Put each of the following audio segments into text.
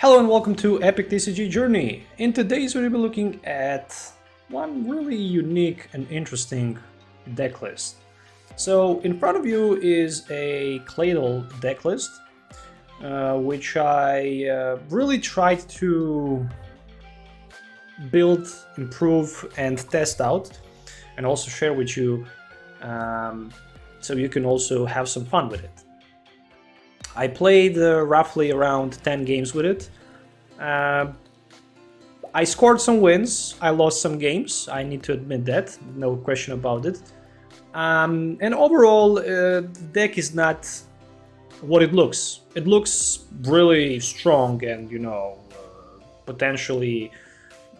Hello and welcome to Epic TCG Journey. In today's video, we'll be looking at one really unique and interesting deck list. So in front of you is a Claydol deck list, which I really tried to build, improve, and test out, and also share with you, so you can also have some fun with it. I played roughly around 10 games with it. I scored some wins, I lost some games, I need to admit that, no question about it. And overall, the deck is not what it looks. It looks really strong and, potentially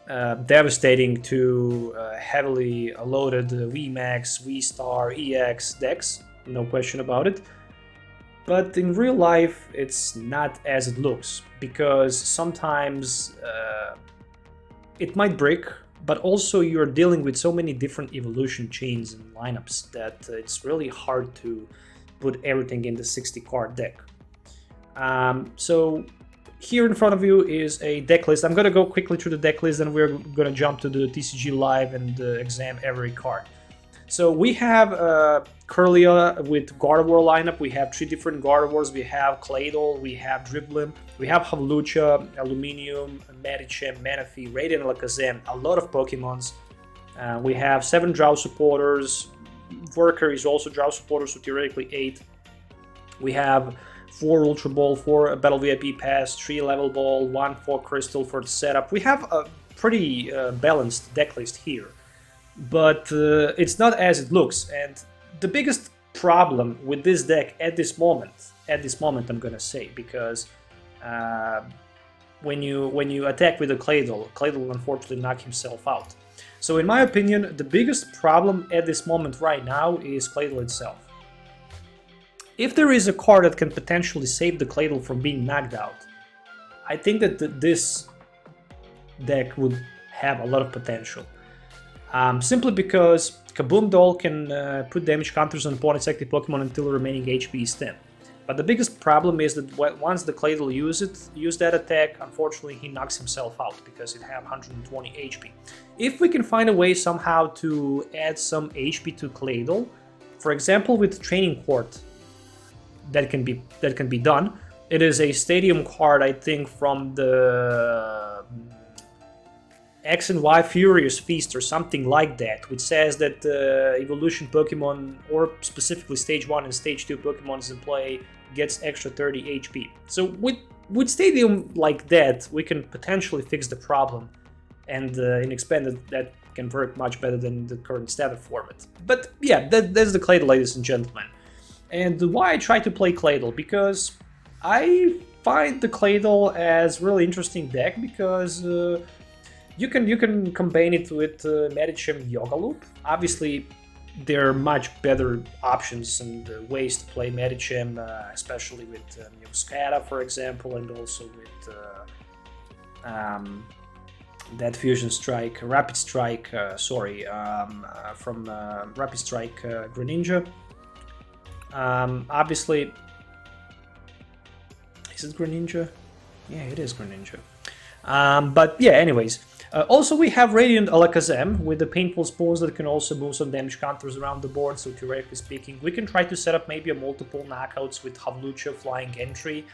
devastating to heavily loaded VMAX, V-Star, EX decks, no question about it. But in real life, it's not as it looks, because sometimes it might break, but also you're dealing with so many different evolution chains and lineups that it's really hard to put everything in the 60 card deck. So here in front of you is a deck list. I'm going to go quickly through the deck list, and we're going to jump to the TCG live and examine every card. So we have Kirlia with Gardevoir lineup. We have 3 different Gardevoirs. We have Claydol, we have Drifblim, we have Hawlucha, Lumineon, Medicham, Manaphy, Radiant Alakazam, a lot of Pokémons. We have 7 Draw supporters. Worker is also Draw supporter, so theoretically 8. We have 4 Ultra Ball, 4 Battle VIP Pass, 3 Level Ball, 1 Fog Crystal for the setup. We have a pretty balanced deck list here. But it's not as it looks, and the biggest problem with this deck at this moment I'm gonna say, because when you attack with a Claydol will unfortunately knock himself out. So in my opinion, the biggest problem at this moment right now is Claydol itself. If there is a card that can potentially save the Claydol from being knocked out, I think that this deck would have a lot of potential. Simply because Kaboom doll can put damage counters on opponent's active Pokemon until the remaining HP is 10. But the biggest problem is that once the Claydol use that attack, unfortunately he knocks himself out because it have 120 HP. If we can find a way somehow to add some HP to Claydol, for example with Training Court, that can be done. It is a stadium card, I think, from the X and Y Furious Feast or something like that, which says that evolution Pokemon, or specifically Stage 1 and Stage 2 Pokemon in play, gets extra 30 HP. So with Stadium like that, we can potentially fix the problem, and in Expanded that can work much better than the current standard format. But yeah, that's the Claydol, ladies and gentlemen. And why I try to play Claydol? Because I find the Claydol as really interesting deck, because you can combine it with Medicham Yoga Loop. Obviously, there are much better options and ways to play Medicham, especially with Scada, for example, and also with that Fusion Strike, Rapid Strike, from Rapid Strike Greninja. Obviously, is it Greninja? Yeah, it is Greninja. But yeah, anyways. Also, we have Radiant Alakazam with the Painful Spoons that can also move some damage counters around the board, so theoretically speaking, we can try to set up maybe a multiple knockouts with Hawlucha Flying Entry,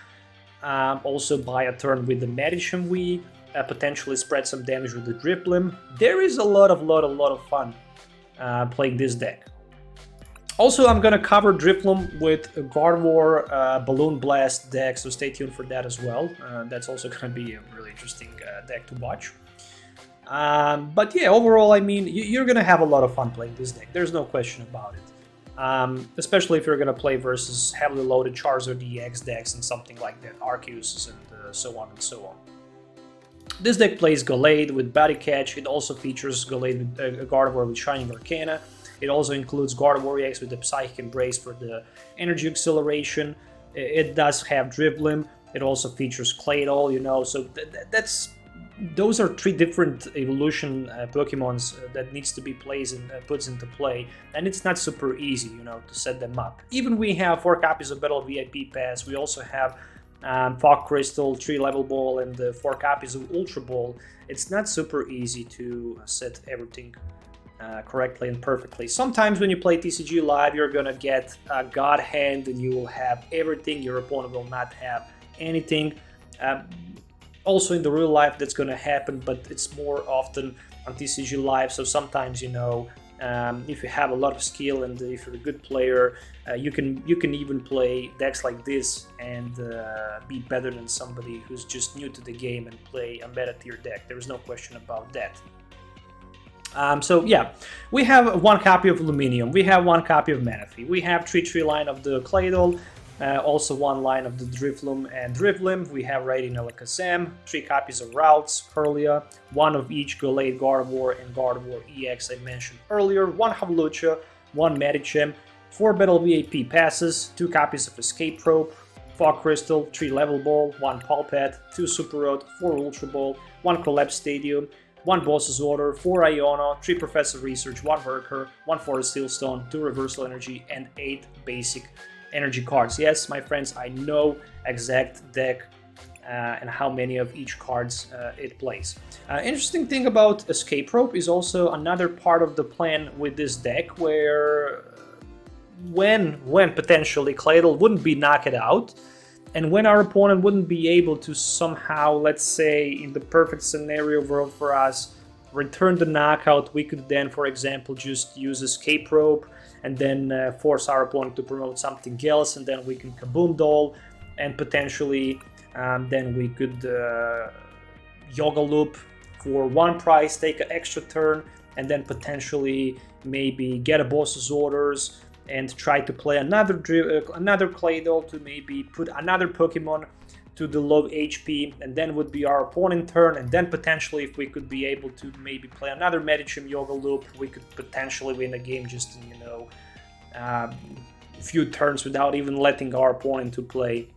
also buy a turn with the Medicham V, potentially spread some damage with the Drifblim. There is a lot of fun playing this deck. Also, I'm gonna cover Drifloon with a Gardevoir Balloon Blast deck, so stay tuned for that as well. That's also gonna be a really interesting deck to watch. But yeah, overall, I mean, you're gonna have a lot of fun playing this deck. There's no question about it. Especially if you're gonna play versus heavily loaded Charizard EX decks and something like that, Arceus and so on and so on. This deck plays Gallade with Body Catch. It also features Gallade with Gardevoir with Shining Arcana. It also includes Gardevoir EX with the Psychic Embrace for the energy acceleration. It does have Drifblim. It also features Claydol, so those are 3 different evolution Pokemons that needs to be placed and puts into play, and it's not super easy, to set them up. Even we have 4 copies of Battle VIP Pass. We also have Fog Crystal, 3 Level Ball, and 4 copies of Ultra Ball, it's not super easy to set everything correctly and perfectly. Sometimes when you play TCG live, you're gonna get a god hand and you will have everything, your opponent will not have anything. Also in the real life that's gonna happen, but it's more often on TCG live, so sometimes, you know, if you have a lot of skill and if you're a good player, you can even play decks like this and be better than somebody who's just new to the game and play a meta tier deck. There's no question about that. So yeah, we have 1 copy of Lumineon, we have 1 copy of Manaphy, we have 3 line of the Claydol, also 1 line of the Drifloon and Drifblim, we have Radiant Alakazam, 3 copies of Ralts, Kirlia, 1 of each Gallade, Gardevoir, and Gardevoir EX I mentioned earlier, 1 Hawlucha, 1 Medicham, 4 Battle VIP passes, 2 copies of Escape Rope, Fog Crystal, 3 Level Ball, 1 Pal Pad, 2 Super Road, 4 Ultra Ball, 1 Collapsed Stadium, 1 Boss's Order, 4 Iono, 3 Professor Research, 1 Worker, 1 Forest Steelstone, 2 Reversal Energy, and 8 Basic Energy cards. Yes, my friends, I know exact deck and how many of each cards it plays. Interesting thing about Escape Rope is also another part of the plan with this deck, where when potentially Claydol wouldn't be knocked out, and when our opponent wouldn't be able to somehow, let's say, in the perfect scenario world for us, return the knockout, we could then, for example, just use Escape Rope and then force our opponent to promote something else, and then we can Kaboom Doll, and potentially then we could Yoga Loop for 1 price, take an extra turn, and then potentially maybe get a Boss's Orders and try to play another Claydol to maybe put another Pokemon to the low HP, and then would be our opponent turn, and then potentially if we could be able to maybe play another Medicham Yoga Loop, we could potentially win the game just in, you know, a few turns without even letting our opponent to play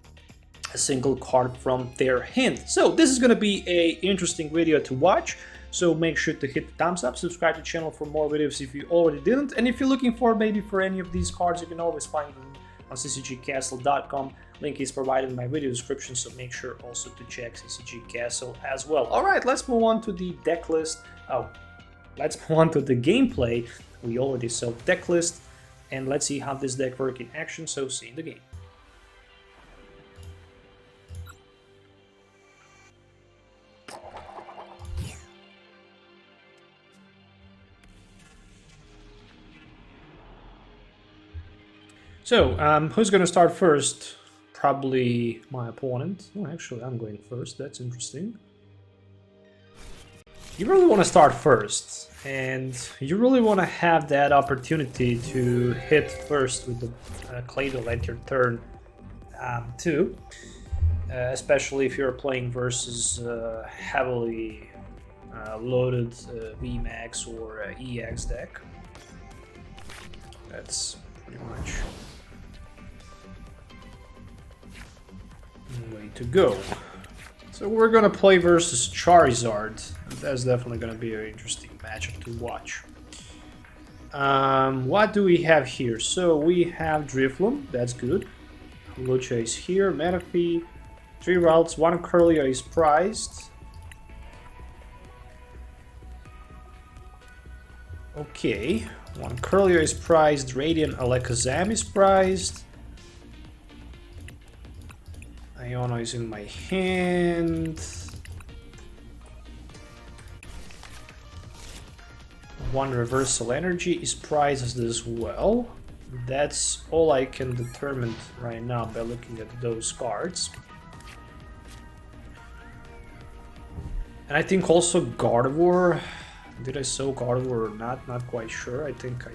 a single card from their hand. So this is going to be a interesting video to watch. So make sure to hit the thumbs up, subscribe to the channel for more videos if you already didn't, and if you're looking for maybe for any of these cards, you can always find them on ccgcastle.com. Link is provided in my video description, so make sure also to check CCG Castle as well. Alright, let's move on to the deck list. Let's move on to the gameplay. We already saw deck list, and let's see how this deck works in action, so see you in the game. So, who's going to start first? Probably my opponent. Oh, actually, I'm going first. That's interesting. You really want to start first, and you really want to have that opportunity to hit first with the Claydol at your turn too. Especially if you're playing versus heavily loaded VMAX or EX deck. That's pretty much way to go. So we're gonna play versus Charizard. That's definitely gonna be an interesting matchup to watch. What do we have here? So we have Drifloon, that's good. Hawlucha is here, Manaphy, 3 Ralts, 1 Kirlia is prized. Okay, 1 Kirlia is prized, Radiant Alakazam is prized. Iono is in my hand. 1 Reversal Energy is prized as well. That's all I can determine right now by looking at those cards. And I think also Gardevoir. Did I sell Gardevoir or not? Not quite sure. I think I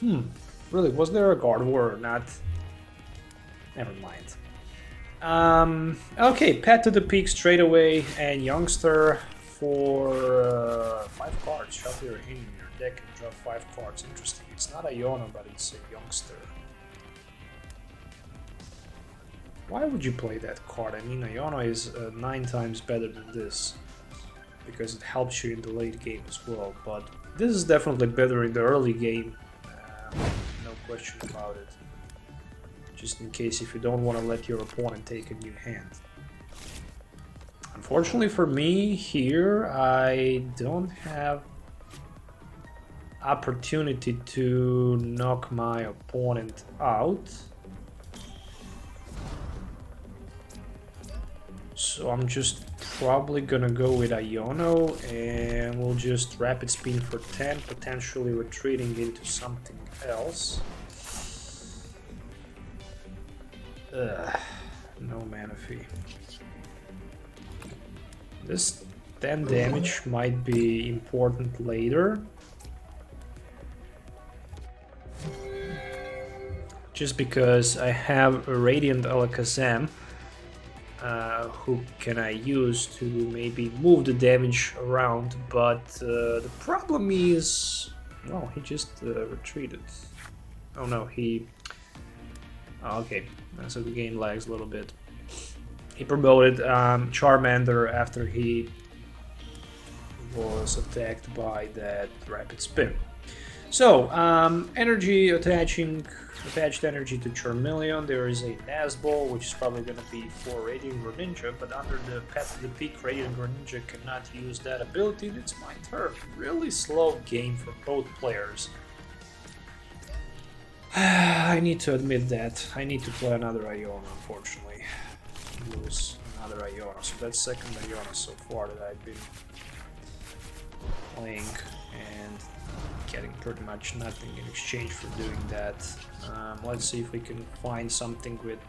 didn't. Really, was there a Gardevoir or not? Never mind. Okay, Pet to the Peak straight away, and Youngster for 5 cards. Shuffle your hand in your deck and draw 5 cards. Interesting. It's not a Iono, but it's a Youngster. Why would you play that card? I mean, Iono is 9 times better than this, because it helps you in the late game as well, but this is definitely better in the early game, no question about it. just in case if you don't want to let your opponent take a new hand. Unfortunately for me here, I don't have opportunity to knock my opponent out. So I'm just probably gonna go with Iono, and we'll just rapid spin for 10, potentially retreating into something else. No Manaphy. This 10 damage might be important later. Just because I have a Radiant Alakazam, who can I use to maybe move the damage around, but the problem is, well, he just retreated. Oh no, he... Oh, okay, so the game lags a little bit. He promoted Charmander after he was attacked by that rapid spin. So, energy attached energy to Charmeleon. There is a Nazball, which is probably going to be for Radiant Greninja, but under the Path of the Peak, Radiant Greninja cannot use that ability, and it's my turn. Really slow game for both players. I need to admit that. I need to play another Iono, unfortunately. Lose another Iono. So that's second Iono so far that I've been playing, and getting pretty much nothing in exchange for doing that. Let's see if we can find something with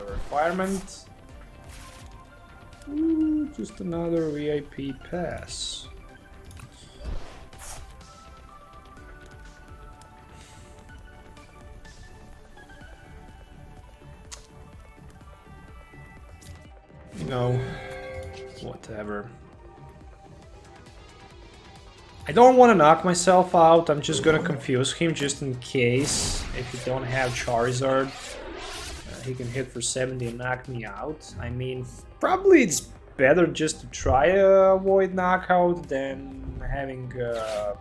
requirement. Ooh, just another VIP pass. You know, whatever. I don't want to knock myself out, I'm just gonna confuse him just in case. If you don't have Charizard, he can hit for 70 and knock me out. I mean, probably it's better just to try to avoid knockout than having a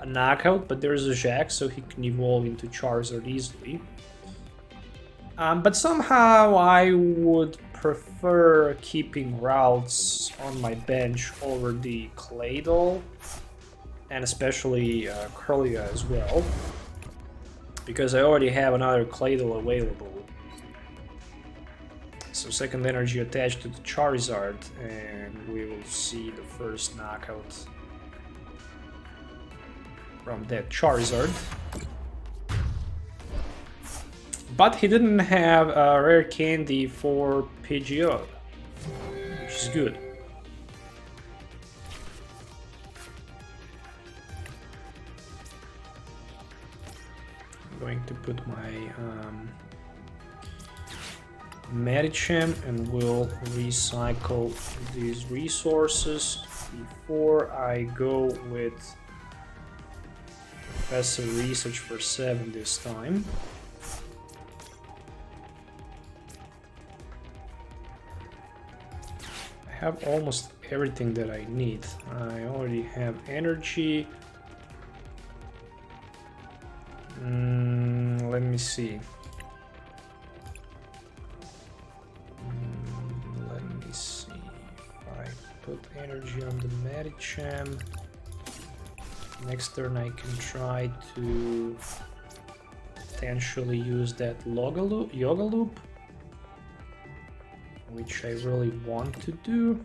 knockout, but there's a Jack, so he can evolve into Charizard easily. But somehow I would prefer keeping Ralts on my bench over the Claydol, and especially Kirlia as well, because I already have another Claydol available. So second energy attached to the Charizard, and we will see the first knockout from that Charizard. But he didn't have a rare candy for PGO, which is good. I'm going to put my Medicham, and we'll recycle these resources before I go with Professor Research for 7 this time. Have almost everything that I need. I already have energy. Let me see. Let me see. If I put energy on the Medicham, next turn I can try to potentially use that Yoga Loop, which I really want to do.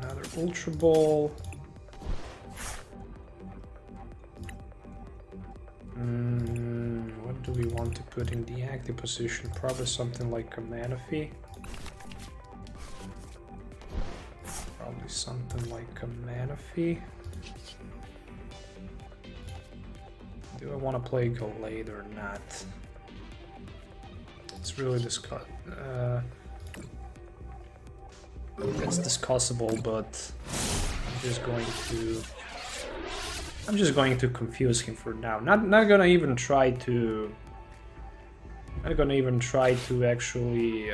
Another Ultra Ball. What do we want to put in the active position? Probably something like a Manaphy. Probably something like a Manaphy. Do I want to play Gallade or not? It's really that's discussable, but I'm just going to confuse him for now. Not gonna even try to actually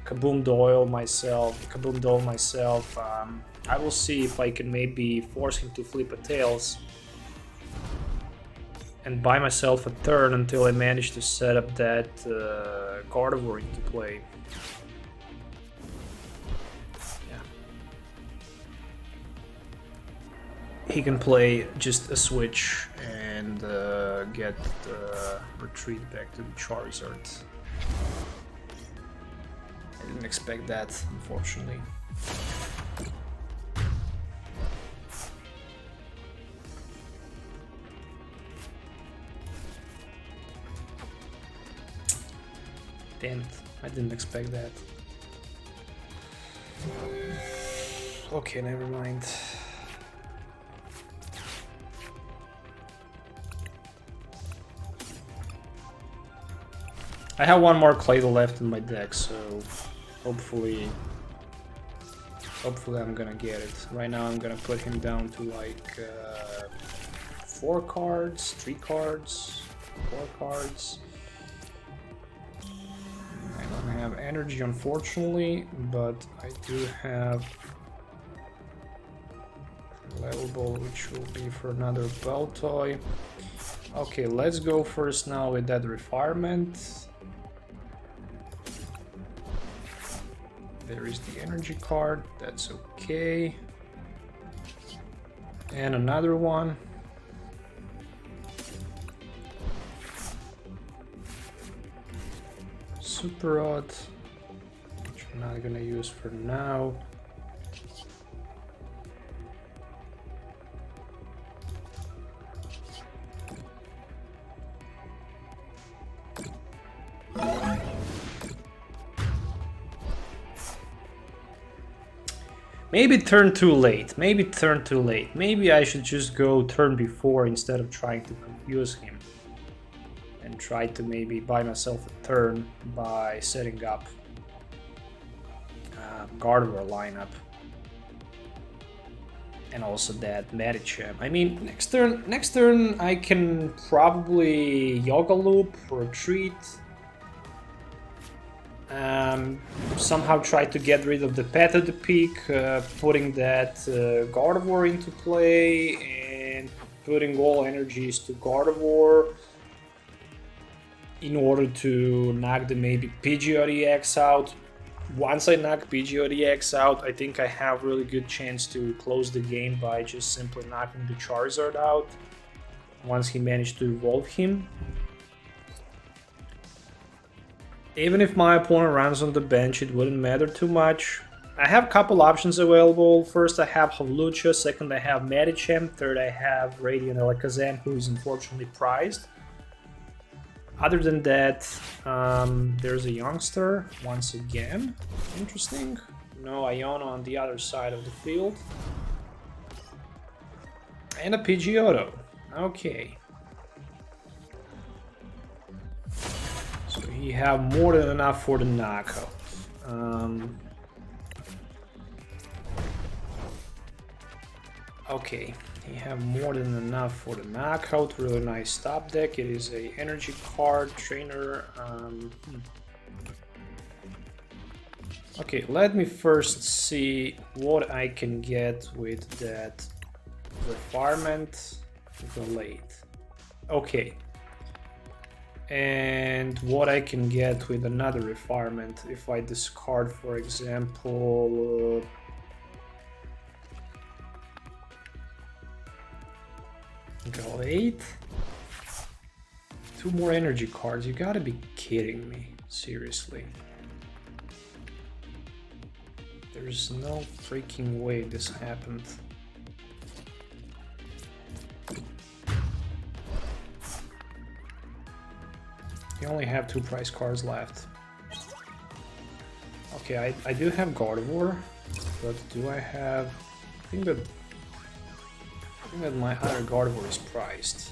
Kaboom Doyle myself. I will see if I can maybe force him to flip a tails and buy myself a turn until I manage to set up that Gardevoir into play. Yeah. He can play just a switch and get the retreat back to the Charizard. I didn't expect that, unfortunately. Damn it, I didn't expect that. Okay, never mind. I have one more Claydol left in my deck, so hopefully I'm gonna get it. Right now I'm gonna put him down to like 4 cards, 3 cards, 4 cards. I don't have energy, unfortunately, but I do have Level Ball, which will be for another Baltoy. Okay, let's go first now with that refinement. There is the energy card, that's okay. And another one. Super Rod, which I'm not gonna use for now. Maybe turn too late, maybe turn too late. Maybe I should just go turn before instead of trying to confuse him. And try to maybe buy myself a turn by setting up Gardevoir lineup. And also that Medicham. I mean, next turn I can probably Yoga Loop, Retreat. Somehow try to get rid of the Pet at the peak, putting that Gardevoir into play and putting all energies to Gardevoir in order to knock the maybe Pidgeotto out. Once I knock Pidgeotto out, I think I have really good chance to close the game by just simply knocking the Charizard out once he managed to evolve him. Even if my opponent runs on the bench, it wouldn't matter too much. I have a couple options available. First I have Hawlucha, second I have Medicham, third I have Radiant Alakazam, who is unfortunately prized. Other than that, there's a youngster, once again. Interesting. No Iono on the other side of the field. And a Pidgeotto. Okay. So he have more than enough for the knockout. Okay, he have more than enough for the knockout. Really nice top deck. It is a energy card, trainer. Okay, let me first see what I can get with that refinement. Gallade. Okay. And what I can get with another refinement if I discard, for example, Gallade. 2 more energy cards. You gotta be kidding me. Seriously. There's no freaking way this happened. You only have 2 prize cards left. Okay, I do have Gardevoir, but do I have... I think that my other Gardevoir is prized.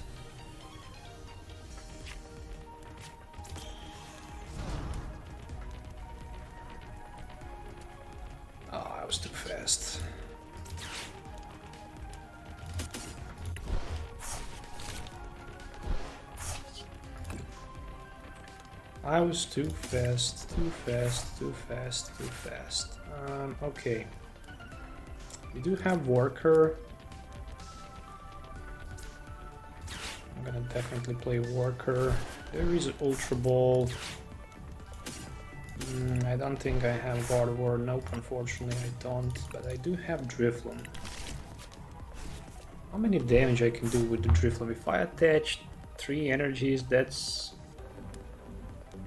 Oh, I was too fast. I was too fast, too fast, too fast, too fast. Okay. We do have Worker. I'm gonna definitely play Worker. There is Ultra Ball. I don't think I have Gardevoir. Nope, unfortunately I don't. But I do have Drifloon. How many damage I can do with the Drifloon? If I attach 3 energies, that's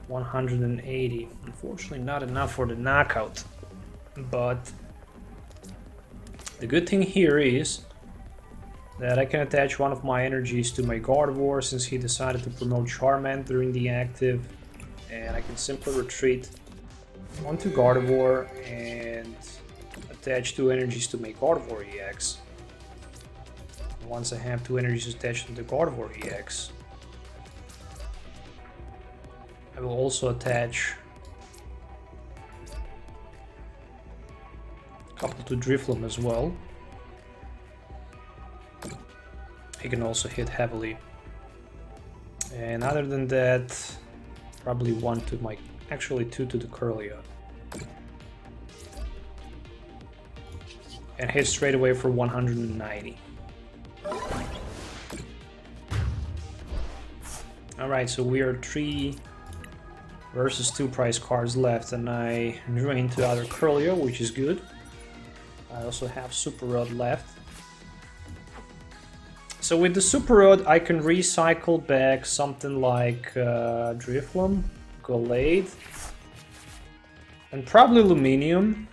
180. Unfortunately not enough for the knockout. But the good thing here is that I can attach one of my energies to my Gardevoir since he decided to promote Charmant during the active, and I can simply retreat onto Gardevoir and attach 2 energies to my Gardevoir EX. Once I have 2 energies attached to the Gardevoir EX, I will also attach a couple to Drifloon as well. He can also hit heavily. And other than that, probably 1 to my, actually 2 to the Kirlia. And hit straight away for 190. Alright, so we are 3 versus 2 prize cards left, and I drew into other Kirlia, which is good. I also have Super Rod left. So with the Super Rod, I can recycle back something like Drifloon, Gallade, and probably Lumineon.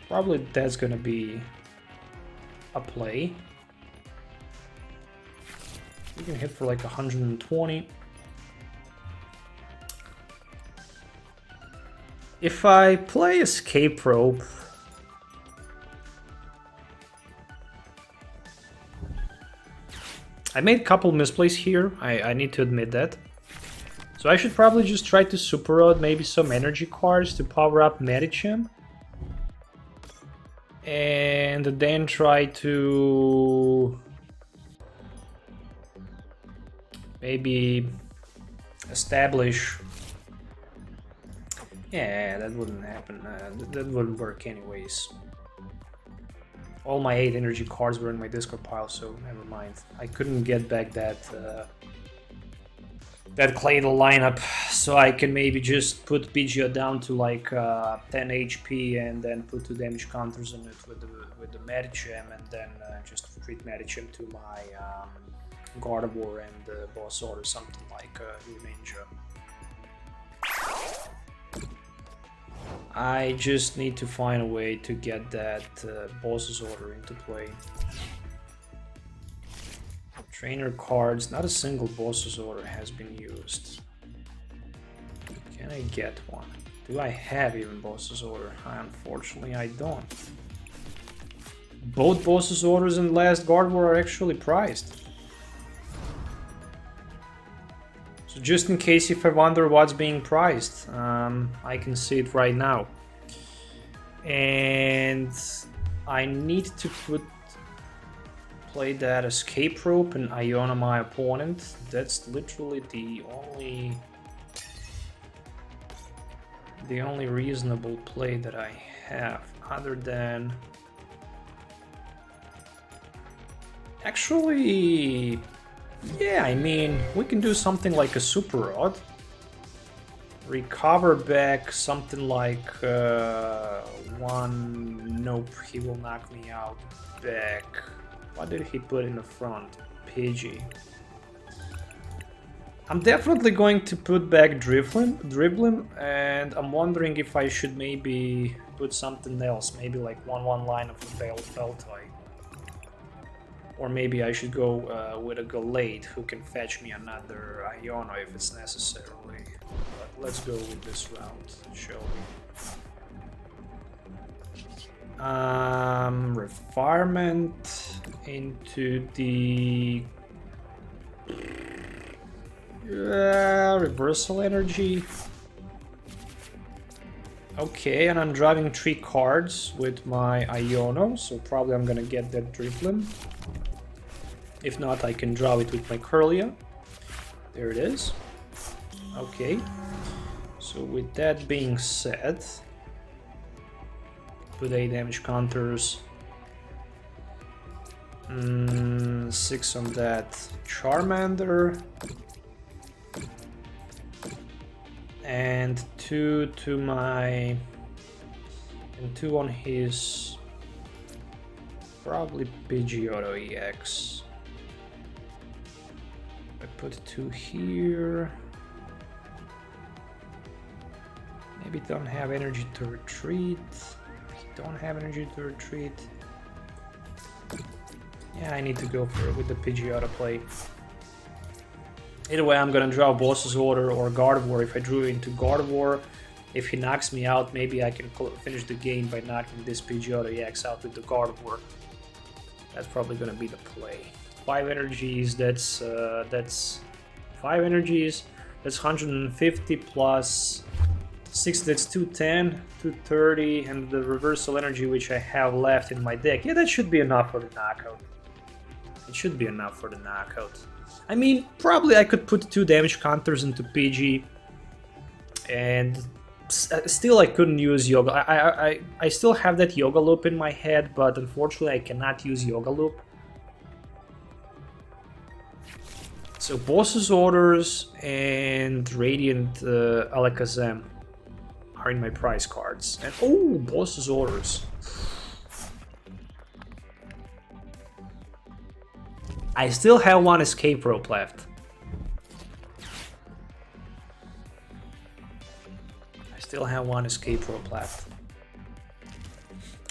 Probably that's gonna be a play. You can hit for like 120. If I play Escape Rope, I made a couple misplays here, I need to admit that. So I should probably just try to Super Rod maybe some energy cards to power up Medicham. And then try to maybe establish. Yeah, that wouldn't happen. That wouldn't work anyways. All my 8 energy cards were in my discard pile, so never mind. I couldn't get back that that Claydol lineup, so I can maybe just put Pidgeot down to like 10 HP and then put 2 damage counters on it with the Medicham, and then just treat Medicham to my Gardevoir and boss order, something like Ninja. I just need to find a way to get that boss's order into play. Trainer cards, not a single boss's order has been used. Can I get one? Do I have even boss's order? Unfortunately I don't. Both boss's orders and last Gardevoir are actually prized. So just in case if I wonder what's being prized, I can see it right now. And I need to play that Escape Rope and Iono my opponent. That's literally the only reasonable play that I have, other than actually, yeah, I mean, we can do something like a Super Rod, recover back something like one. Nope, he will knock me out back. What did he put in the front? Pidgey. I'm definitely going to put back Drifblim, and I'm wondering if I should maybe put something else, maybe like 1/1 line of a Baltoy. Or maybe I should go with a Gallade who can fetch me another Iono if it's necessary. But let's go with this route, shall we? Refinement into the reversal energy. Okay, and I'm driving 3 cards with my Iono, so probably I'm gonna get that Drifblim. If not, I can draw it with my Kirlia. There it is. Okay. So with that being said, put 8 damage counters. 6 on that Charmander. And 2 to my... and 2 on his... probably Pidgeotto EX. I put 2 here. Maybe don't have energy to retreat. Don't have energy to retreat. Yeah, I need to go for it with the Pidgeotto play. Either way, I'm gonna draw Boss's Order or Gardevoir. If I drew into Gardevoir, if he knocks me out, maybe I can finish the game by knocking this Pidgeotto EX out with the Gardevoir. That's probably gonna be the play. 5 energies, that's 5 energies, that's 150 plus 6, that's 210, 230, and the reversal energy which I have left in my deck. Yeah, that should be enough for the knockout. It should be enough for the knockout. I mean, probably I could put 2 damage counters into PG, and still I couldn't use Yoga. I still have that Yoga Loop in my head, but unfortunately I cannot use Yoga Loop. So Boss's Orders and Radiant Alakazam are in my prize cards. And oh, Boss's Orders. I still have 1 Escape Rope left. I still have 1 Escape Rope left.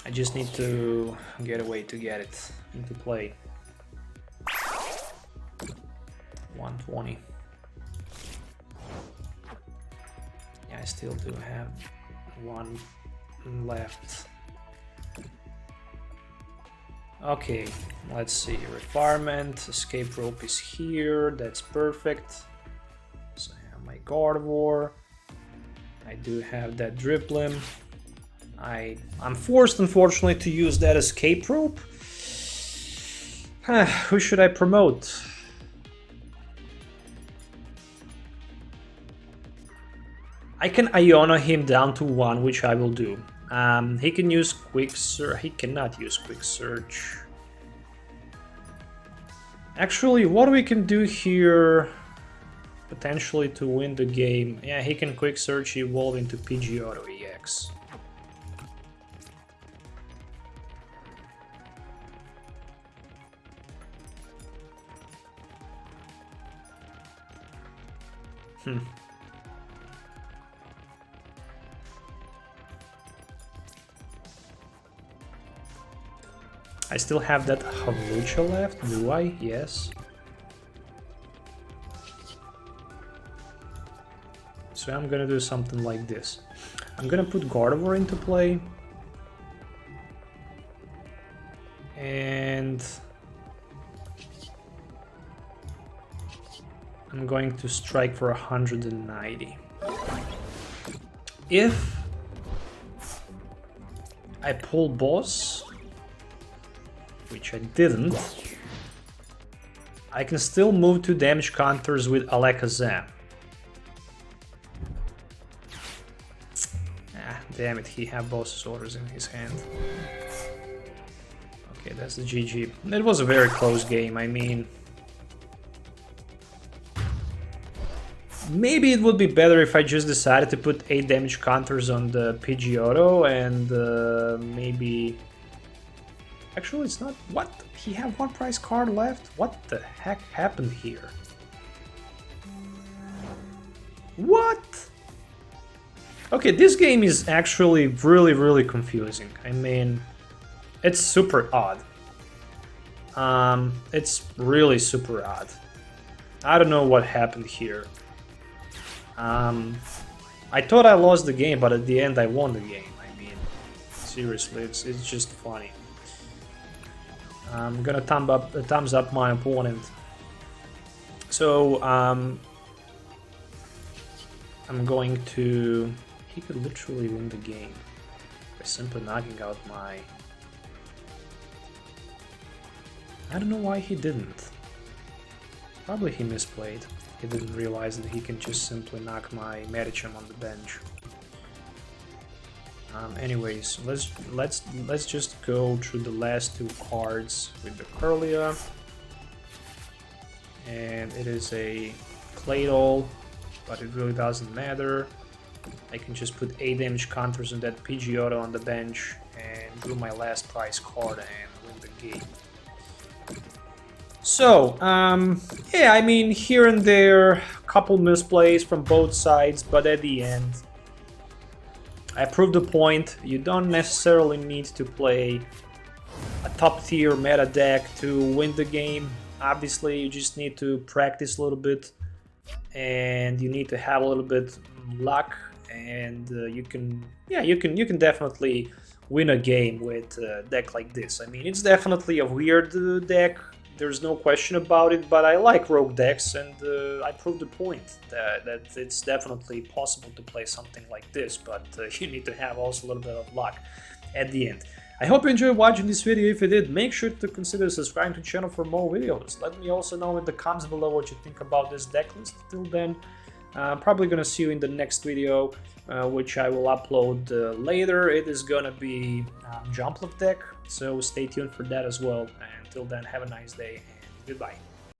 I just need to get a way to get it into play. 120. Yeah, I still do have 1 left. Okay, let's see. Refinement, Escape Rope is here. That's perfect. So I have my Gardevoir. I do have that Drifblim. I'm forced, unfortunately, to use that Escape Rope. Who should I promote? I can Iono him down to 1, which I will do. He can use Quick Search. He cannot use Quick Search. Actually, what we can do here, potentially to win the game. Yeah, he can Quick Search, evolve into Pidgeotto EX. I still have that Hawlucha left, do I? Yes. So I'm gonna do something like this. I'm gonna put Gardevoir into play. And I'm going to strike for 190. If I pull Boss, which I didn't, I can still move 2 damage counters with Alakazam. Ah, damn it, he had Boss's Orders in his hand. Okay, that's the GG. It was a very close game, I mean... maybe it would be better if I just decided to put 8 damage counters on the Pidgeotto and maybe... Actually, it's not... What? He had 1 prize card left? What the heck happened here? What? Okay, this game is actually really confusing. I mean, it's super odd. It's really super odd. I don't know what happened here. I thought I lost the game, but at the end I won the game. I mean, seriously, it's just funny. I'm gonna thumbs up my opponent. So I'm going to... He could literally win the game by simply knocking out my... I don't know why he didn't. Probably he misplayed. He didn't realize that he can just simply knock my Medicham on the bench. Anyways, let's just go through the last two cards with the Kirlia, and it is a Claydol, but it really doesn't matter. I can just put 8 damage counters on that Pidgeotto on the bench and do my last prize card and win the game. So, yeah, I mean, here and there, a couple misplays from both sides, but at the end, I proved the point. You don't necessarily need to play a top tier meta deck to win the game. Obviously, you just need to practice a little bit, and you need to have a little bit luck, and you can definitely win a game with a deck like this. I mean, it's definitely a weird deck. There's no question about it, but I like rogue decks, and I proved the point that it's definitely possible to play something like this, but you need to have also a little bit of luck at the end. I hope you enjoyed watching this video. If you did, make sure to consider subscribing to the channel for more videos. Let me also know in the comments below what you think about this deck list. Till then, probably gonna see you in the next video, which I will upload later. It is gonna be Jumpluff deck, so stay tuned for that as well. And until then, have a nice day and goodbye.